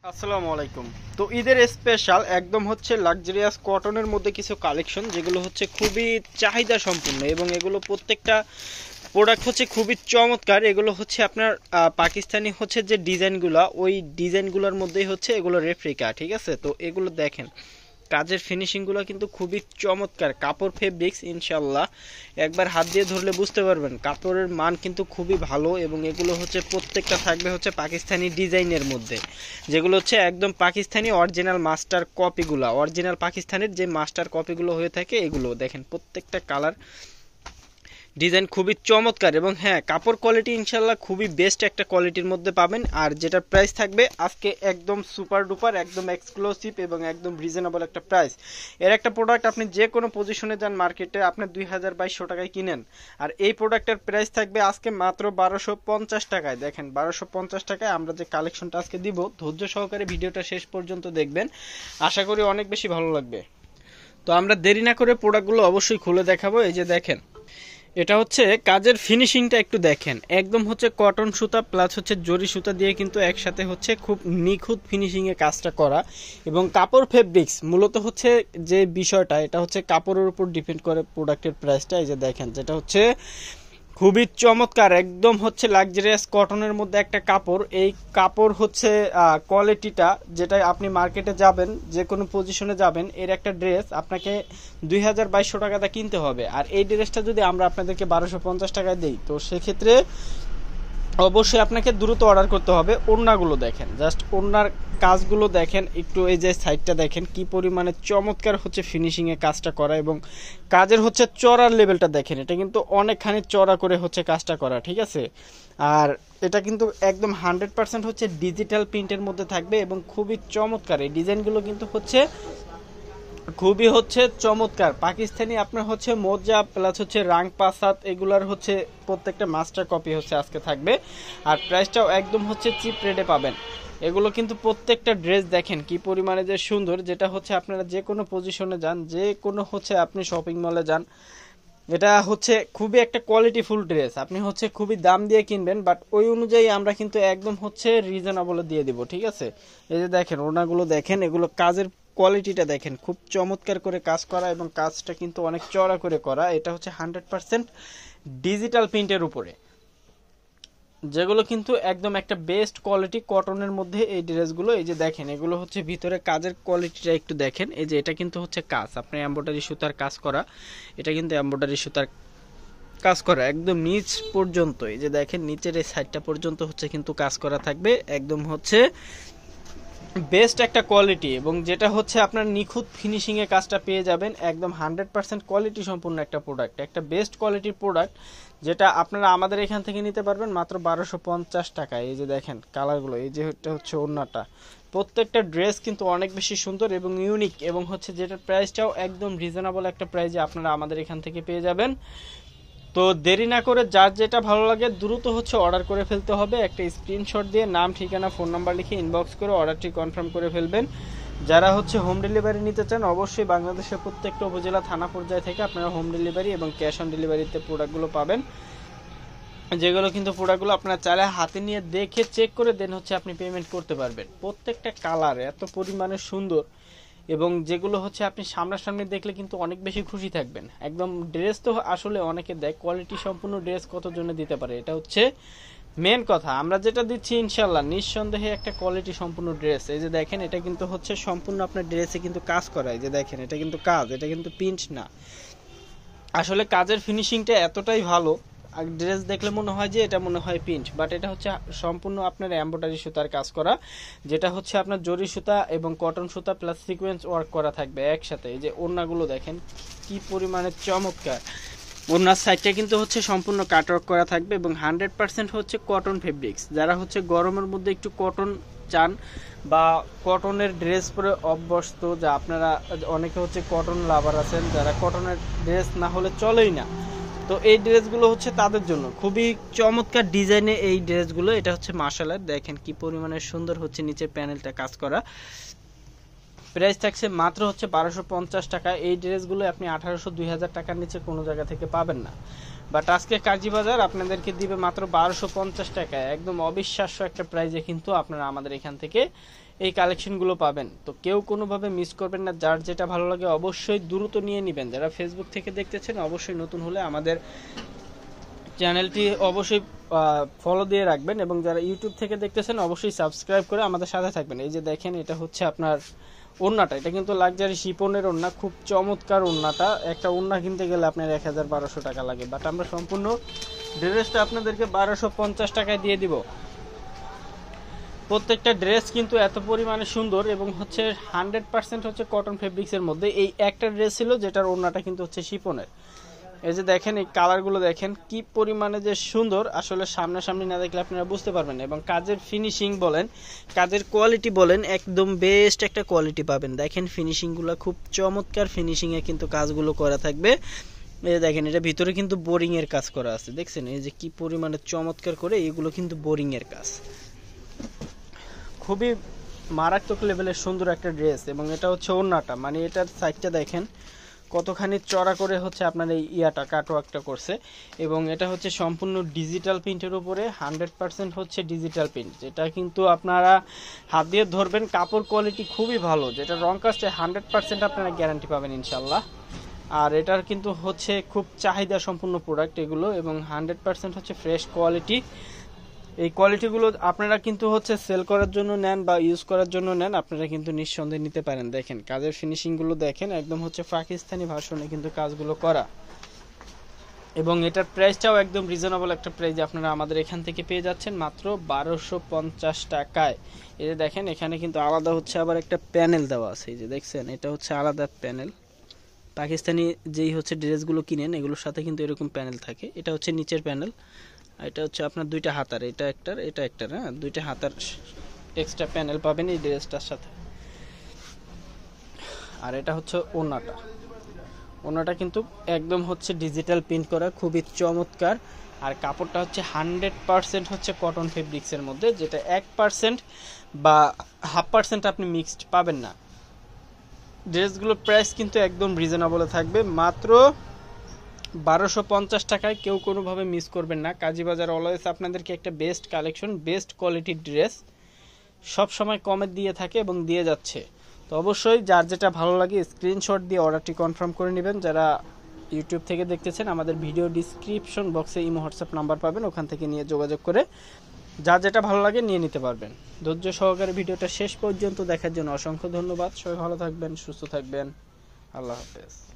আসসালামু আলাইকুম। তো ঈদের স্পেশাল একদম হচ্ছে লাক্সারিয়াস কটনের মধ্যে কিছু কালেকশন যেগুলো হচ্ছে খুবই চাহিদা সম্পূর্ণ এবং এগুলো প্রত্যেকটা প্রোডাক্ট হচ্ছে খুবই চমৎকার। এগুলো হচ্ছে আপনার পাকিস্তানি হচ্ছে যে ডিজাইনগুলো, ওই ডিজাইনগুলোর মধ্যেই হচ্ছে এগুলো রেপ্লিকা, ঠিক আছে? তো এগুলো দেখেন কাজের ফিনিশিংগুলো কিন্তু খুবই চমৎকার। কাপড় ফেব্রিক্স ইনশাল্লাহ একবার হাত দিয়ে ধরলে বুঝতে পারবেন কাপড়ের মান কিন্তু খুবই ভালো এবং এগুলো হচ্ছে প্রত্যেকটা থাকবে হচ্ছে পাকিস্তানি ডিজাইনের মধ্যে, যেগুলো হচ্ছে একদম পাকিস্তানি অরিজিনাল মাস্টার কপিগুলো, অরিজিনাল পাকিস্তানের যে মাস্টার কপিগুলো হয়ে থাকে এগুলো দেখেন প্রত্যেকটা কালার ডিজাইন খুবই চমৎকার। এবং হ্যাঁ, কাপড় কোয়ালিটি ইনশাল্লাহ খুবই বেস্ট একটা কোয়ালিটির মধ্যে পাবেন। আর যেটার প্রাইস থাকবে আজকে একদম সুপার ডুপার, একদম এক্সক্লুসিভ এবং একদম রিজনেবল একটা প্রাইস। এর একটা প্রোডাক্ট আপনি যে কোনো পজিশনে যান মার্কেটে আপনি 2200 টাকায় কিনেন, আর এই প্রোডাক্টের প্রাইস থাকবে আজকে মাত্র 1250 টাকায়। দেখেন 1250 টাকায় আমরা যে কালেকশনটা আজকে দিব, ধৈর্য সহকারে ভিডিওটা শেষ পর্যন্ত দেখবেন, আশা করি অনেক বেশি ভালো লাগবে। তো আমরা দেরি না করে প্রোডাক্টগুলো অবশ্যই খুলে দেখাবো। এই যে দেখেন, এটা হচ্ছে কাজের ফিনিশিংটা একটু দেখেন, একদম হচ্ছে কটন সুতা প্লাস হচ্ছে জরি সুতা দিয়ে কিন্তু একসাথে হচ্ছে খুব নিখুঁত ফিনিশিং এ কাজটা করা। এবং কাপড় ফেব্রিক্স মূলত হচ্ছে যে বিষয়টা, এটা হচ্ছে কাপড়ের উপর ডিপেন্ড করে প্রোডাক্টের প্রাইসটা। এই যে দেখেন, যেটা হচ্ছে খুবই চমৎকার, একদম হচ্ছে লাক্সারিয়াস কটনের মধ্যে একটা কাপড়। এই কাপড় হচ্ছে কোয়ালিটিটা, যেটা আপনি মার্কেটে যাবেন যে কোনো পজিশনে যাবেন, এর একটা ড্রেস আপনাকে 2200 টাকাতে কিনতে হবে। আর এই ড্রেসটা যদি আমরা আপনাদেরকে 1250 টাকায় দিই, তো সেক্ষেত্রে অবশ্যই আপনাকে দ্রুত অর্ডার করতে হবে। ওড়নাগুলো দেখেন, জাস্ট ওড়নার কাজগুলো দেখেন একটু, এই যে সাইডটা দেখেন কি পরিমাণে চমৎকার হচ্ছে ফিনিশিং এ কাজটা করা, এবং কাজের হচ্ছে চড়ার লেভেলটা দেখেন, এটা কিন্তু অনেকখানি চড়া করে হচ্ছে কাজটা করা, ঠিক আছে? আর এটা কিন্তু একদম 100% হচ্ছে ডিজিটাল প্রিন্টের মধ্যে থাকবে এবং খুবই চমৎকার। এই ডিজাইনগুলো কিন্তু হচ্ছে খুবই হচ্ছে চমৎকার। পাকিস্তানি আপনার হচ্ছে মোজা প্লাস হচ্ছে রাং পাসাত, এগুলার হচ্ছে প্রত্যেকটা মাস্টার কপি হচ্ছে আজকে থাকবে। আর প্রাইসটাও একদম হচ্ছে চিপ রেটে পাবেন। এগুলো কিন্তু প্রত্যেকটা ড্রেস দেখেন কি পরিমাণে যে সুন্দর, যেটা হচ্ছে আপনারা যে কোনো পজিশনে যান, যে কোনো হচ্ছে আপনি শপিং মলে যান, এটা হচ্ছে খুবই একটা কোয়ালিটিফুল ড্রেস। আপনি হচ্ছে খুবই দাম দিয়ে কিনবেন, বাট ওই অনুযায়ী আমরা কিন্তু একদম হচ্ছে রিজনেবল দিয়ে দিব, ঠিক আছে? এই যে দেখেন ওনাগুলো দেখেন, এগুলো কাজের কোয়ালিটিটা দেখেন, খুব চমৎকার করে কাজ করা এবং কাজটা কিন্তু অনেক চড়া করে করা। এটা হচ্ছে 100% ডিজিটাল প্রিন্টের উপরে, যেগুলো কিন্তু একদম একটা বেস্ট কোয়ালিটি কটনের মধ্যে এই ড্রেসগুলো। এই যে দেখেন, এগুলো হচ্ছে ভিতরে কাজের কোয়ালিটিটা একটু দেখেন। এই যে এটা কিন্তু হচ্ছে কাজ আপনার এমব্রয়ডারি সুতার কাজ করা, এটা কিন্তু এমব্রয়ডারি সুতার কাজ করা একদম নিচ পর্যন্ত। এই যে দেখেন নিচের এই সাইডটা পর্যন্ত হচ্ছে কিন্তু কাজ করা থাকবে, একদম হচ্ছে বেস্ট একটা কোয়ালিটি। এবং যেটা হচ্ছে আপনার নিখুঁত ফিনিশিং এ কাজটা পেয়ে যাবেন, একদম 100% কোয়ালিটি সম্পূর্ণ একটা প্রোডাক্ট, একটা বেস্ট কোয়ালিটির প্রোডাক্ট, যেটা আপনারা আমাদের এখান থেকে নিতে পারবেন মাত্র 1250 টাকায়। এই যে দেখেন কালারগুলো, এই যে এটা হচ্ছে ওড়নাটা, প্রত্যেকটা ড্রেস কিন্তু অনেক বেশি সুন্দর এবং ইউনিক, এবং হচ্ছে যেটার প্রাইসটাও একদম রিজনেবল একটা প্রাইসে আপনারা আমাদের এখান থেকে পেয়ে যাবেন। তো দেরি না করে যার যেটা ভালো লাগে দ্রুত হচ্ছে অর্ডার করে ফেলতে হবে। একটা স্ক্রিনশট দিয়ে নাম, ঠিকানা, ফোন নাম্বার লিখে ইনবক্স করে অর্ডারটি কনফার্ম করে ফেলবেন। যারা হচ্ছে হোম ডেলিভারি নিতে চান, অবশ্যই বাংলাদেশের প্রত্যেকটা উপজেলা থানা পর্যায়ে থেকে আপনারা হোম ডেলিভারি এবং ক্যাশ অন ডেলিভারিতে প্রোডাক্টগুলো পাবেন, যেগুলো কিন্তু প্রোডাক্টগুলো আপনারা চাইলে হাতে নিয়ে দেখে চেক করে দেন হচ্ছে আপনি পেমেন্ট করতে পারবেন। প্রত্যেকটা কালার এত পরিমাণে সুন্দর, এবং যেগুলো হচ্ছে আপনি সামনাসামনি দেখলে কিন্তু অনেক বেশি খুশি থাকবেন। একদম ড্রেস তো আসলে অনেকে দেয়, কোয়ালিটি সম্পূর্ণ ড্রেস কতজনে দিতে পারে, এটা হচ্ছে মেন কথা। আমরা যেটা দিচ্ছি ইনশাল্লাহ নিঃসন্দেহে একটা কোয়ালিটি সম্পূর্ণ ড্রেস। এই যে দেখেন, এটা কিন্তু হচ্ছে সম্পূর্ণ আপনার ড্রেসে কিন্তু কাজ করা। এই যে দেখেন, এটা কিন্তু কাজ, এটা কিন্তু প্রিন্ট না। আসলে কাজের ফিনিশিংটা এতটাই ভালো, আর ড্রেস দেখলে মনে হয় যে এটা মনে হয় প্রিন্ট, বাট এটা হচ্ছে সম্পূর্ণ আপনার এমব্রয়ডারি সুতার কাজ করা, যেটা হচ্ছে আপনার জরি সুতা এবং কটন সুতা প্লাস সিকোয়েন্স ওয়ার্ক করা থাকবে একসাথে। এই যে ওড়নাগুলো দেখেন কি পরিমাণে চমৎকার, ওড়নার সাইডটা কিন্তু হচ্ছে সম্পূর্ণ কাটওয়ার্ক করা থাকবে এবং 100% হচ্ছে কটন ফেব্রিক্স। যারা হচ্ছে গরমের মধ্যে একটু কটন চান বা কটনের ড্রেস পরে অভ্যস্ত, যা আপনারা অনেকে হচ্ছে কটন লাভার আছেন, যারা কটনের ড্রেস না হলে চলেই না, তো এই ড্রেসগুলো হচ্ছে তাদের জন্য। খুবই চমৎকার ডিজাইনে এই ড্রেসগুলো, এটা হচ্ছে মাশাআল্লাহ দেখেন কি পরিমাণে সুন্দর হচ্ছে নিচের প্যানেলটা কাজ করা। প্রাইস থাকছে মাত্র হচ্ছে 1250 টাকা। এই ড্রেসগুলো আপনি 1800-2000 টাকার নিচে কোনো জায়গা থেকে পাবেন না, বাট আজকে কাজীবাজার আপনাদেরকে দিবে মাত্র 1250 টাকায়, একদম অবিশ্বাস্য একটা প্রাইজে কিন্তু আপনারা আমাদের এখান থেকে এই কালেকশনগুলো পাবেন। তো কেউ কোনোভাবে মিস করবেন না, যার যেটা ভালো লাগে অবশ্যই দ্রুত নিয়ে নেবেন। যারা ফেসবুক থেকে দেখতেছেন অবশ্যই নতুন হলে আমাদের চ্যানেলটি অবশ্যই ফলো দিয়ে রাখবেন, এবং যারা ইউটিউব থেকে দেখতেছেন অবশ্যই সাবস্ক্রাইব করে আমাদের সাথে থাকবেন। এই যে দেখেন, এটা হচ্ছে আপনার ওড়নাটা, এটা কিন্তু লাক্সারি শিপনের ওড়না, খুব চমৎকার ওড়নাটা। একটা ওড়না কিনতে গেলে আপনার 1000-1200 টাকা লাগে, বাট আমরা সম্পূর্ণ ড্রেসটা আপনাদেরকে 1250 টাকায় দিয়ে দিব। প্রত্যেকটা ড্রেস কিন্তু এত পরিমাণে সুন্দর এবং হচ্ছে 100% হচ্ছে কটন ফেব্রিক্সের মধ্যে। এই একটা ড্রেস ছিল যেটার ওড়নাটা কিন্তু হচ্ছে শিপনের। এই যে দেখেন, এই কালারগুলো দেখেন কি পরিমাণে যে সুন্দর, আসলে সামনাসামনি না দেখলে আপনারা বুঝতে পারবেন না। এবং কাজের ফিনিশিং বলেন, কাজের কোয়ালিটি বলেন, একদম বেস্ট একটা কোয়ালিটি পাবেন। দেখেন ফিনিশিংগুলো খুব চমৎকার ফিনিশিংয়ে কিন্তু কাজগুলো করা থাকবে। এই যে দেখেন, এটা ভিতরে কিন্তু বোরিং এর কাজ করা আছে, দেখছেন এই যে কি পরিমাণে চমৎকার করে, এগুলো কিন্তু বোরিং এর কাজ। খুবই মারাত্মক লেভেলের সুন্দর একটা ড্রেস। এবং এটা হচ্ছে ওড়নাটা, মানে এটার সাইডটা দেখেন কতখানি চড়া করে হচ্ছে আপনার এই ইয়াটা কাটওয়ার্কটা করছে। এবং এটা হচ্ছে সম্পূর্ণ ডিজিটাল প্রিন্টের উপরে, 100% হচ্ছে ডিজিটাল প্রিন্ট, যেটা কিন্তু আপনারা হাত দিয়ে ধরবেন, কাপড় কোয়ালিটি খুবই ভালো, যেটা রং কাস্টে 100% আপনারা গ্যারান্টি পাবেন ইনশাল্লাহ। আর এটার কিন্তু হচ্ছে খুব চাহিদা সম্পূর্ণ প্রোডাক্ট এগুলো, এবং 100% হচ্ছে ফ্রেশ কোয়ালিটি। এই কোয়ালিটিগুলো আপনারা কিন্তু হচ্ছে সেল করার জন্য নেন বা ইউজ করার জন্য নেন, আপনারা কিন্তু নিঃসন্দেহে নিতে পারেন। দেখেন কাজের ফিনিশিংগুলো দেখেন, একদম হচ্ছে পাকিস্তানি ভার্সনে কিন্তু কাজগুলো করা। এবং এটার প্রাইসটাও একদম রিজনেবল একটা প্রাইস, আপনারা আমাদের এখান থেকে পেয়ে যাচ্ছেন মাত্র 1250 টাকায়। এই যে দেখেন, এখানে কিন্তু আলাদা হচ্ছে আবার একটা প্যানেল দেওয়া আছে, এই যে দেখছেন এটা হচ্ছে আলাদা প্যানেল। পাকিস্তানি যেই হচ্ছে ড্রেসগুলো কিনেন এগুলোর সাথে কিন্তু এরকম প্যানেল থাকে। এটা হচ্ছে নিচের প্যানেল, এটা হচ্ছে আপনার দুইটা হাতার, এটা একটার, হ্যাঁ দুইটা হাতার এক্সট্রা প্যানেল পাবেন এই ড্রেসটার সাথে। আর এটা হচ্ছে ওড়নাটা, ওড়নাটা কিন্তু একদম হচ্ছে ডিজিটাল প্রিন্ট করা, খুবই চমৎকার। আর কাপড়টা হচ্ছে 100% হচ্ছে কটন ফেব্রিক্সের মধ্যে, যেটা 1% বা 1/2% আপনি মিক্সড পাবেন না। ড্রেসগুলোর প্রাইস কিন্তু একদম রিজনেবলে থাকবে, মাত্র 1250 টাকায়। কেউ কোনোভাবে মিস করবেন না। কাজীবাজার অলওয়েজ আপনাদেরকে একটা বেস্ট কালেকশন, বেস্ট কোয়ালিটির ড্রেস সব সময় কমে দিয়ে থাকে এবং দিয়ে যাচ্ছে। তো অবশ্যই যার যেটা ভালো লাগে স্ক্রিনশট দিয়ে অর্ডারটি কনফার্ম করে নেবেন। যারা ইউটিউব থেকে দেখতেছেন আমাদের ভিডিও ডিসক্রিপশন বক্সে ইমো হোয়াটসঅ্যাপ নাম্বার পাবেন, ওখান থেকে নিয়ে যোগাযোগ করে যার যেটা ভালো লাগে নিয়ে নিতে পারবেন। ধৈর্য সহকারে ভিডিওটা শেষ পর্যন্ত দেখার জন্য অসংখ্য ধন্যবাদ। সবাই ভালো থাকবেন, সুস্থ থাকবেন, আল্লাহ হাফেজ।